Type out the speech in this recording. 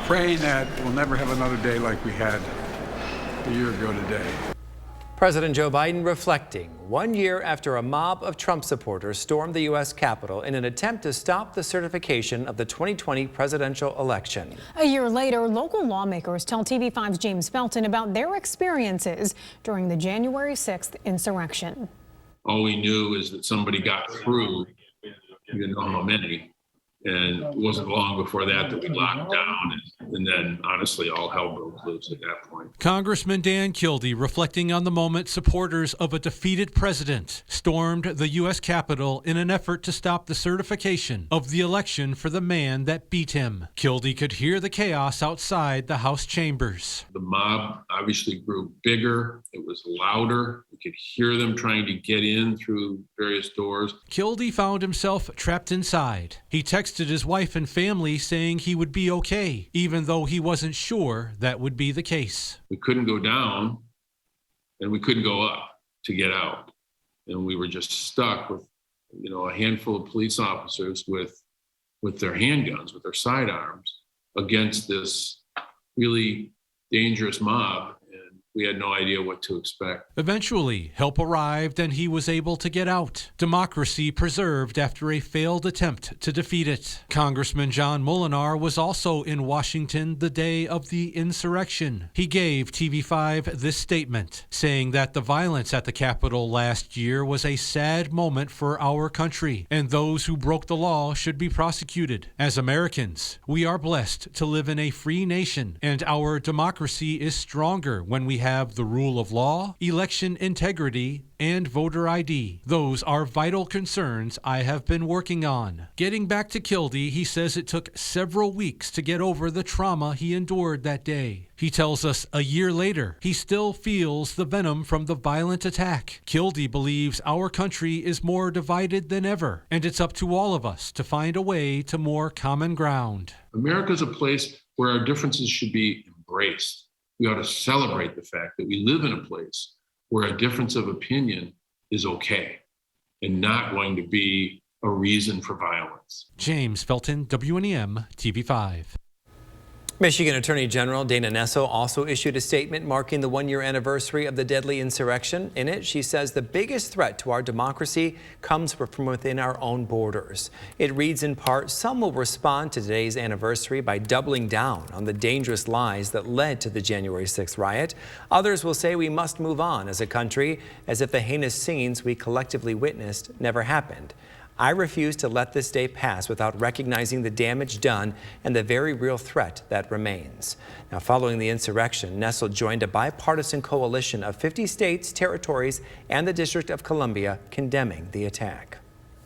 praying that we'll never have another day like we had a year ago today. President Joe Biden reflecting 1 year after a mob of Trump supporters stormed the U.S. Capitol in an attempt to stop the certification of the 2020 presidential election. A year later, local lawmakers tell TV5's James Felton about their experiences during the January 6th insurrection. All we knew is that somebody got through, we didn't know how many, and it wasn't long before that we locked down, and then honestly all hell broke loose at that point. Congressman Dan Kildee reflecting on the moment supporters of a defeated president stormed the U.S. Capitol in an effort to stop the certification of the election for the man that beat him. Kildee could hear the chaos outside the House chambers. The mob obviously grew bigger. It was louder. We could hear them trying to get in through various doors. Kildee found himself trapped inside. He texted his wife and family saying he would be okay, even though he wasn't sure that would be the case. We couldn't go down and we couldn't go up to get out. And we were just stuck with, a handful of police officers with their handguns, with their sidearms against this really dangerous mob. We had no idea what to expect. Eventually, help arrived and he was able to get out. Democracy preserved after a failed attempt to defeat it. Congressman John Molinar was also in Washington the day of the insurrection. He gave TV5 this statement, saying that the violence at the Capitol last year was a sad moment for our country, and those who broke the law should be prosecuted. As Americans, we are blessed to live in a free nation, and our democracy is stronger when we have the rule of law, election integrity, and voter ID. Those are vital concerns I have been working on. Getting back to Kildee, he says it took several weeks to get over the trauma he endured that day. He tells us a year later, he still feels the venom from the violent attack. Kildee believes our country is more divided than ever, and it's up to all of us to find a way to more common ground. America's a place where our differences should be embraced. We ought to celebrate the fact that we live in a place where a difference of opinion is okay and not going to be a reason for violence. James Felton, WNEM, TV5. Michigan Attorney General Dana Nessel also issued a statement marking the 1 year anniversary of the deadly insurrection. In it, she says the biggest threat to our democracy comes from within our own borders. It reads in part, some will respond to today's anniversary by doubling down on the dangerous lies that led to the January 6th riot. Others will say we must move on as a country, as if the heinous scenes we collectively witnessed never happened. I refuse to let this day pass without recognizing the damage done and the very real threat that remains. Now, following the insurrection, Nessel joined a bipartisan coalition of 50 states, territories, and the District of Columbia condemning the attack.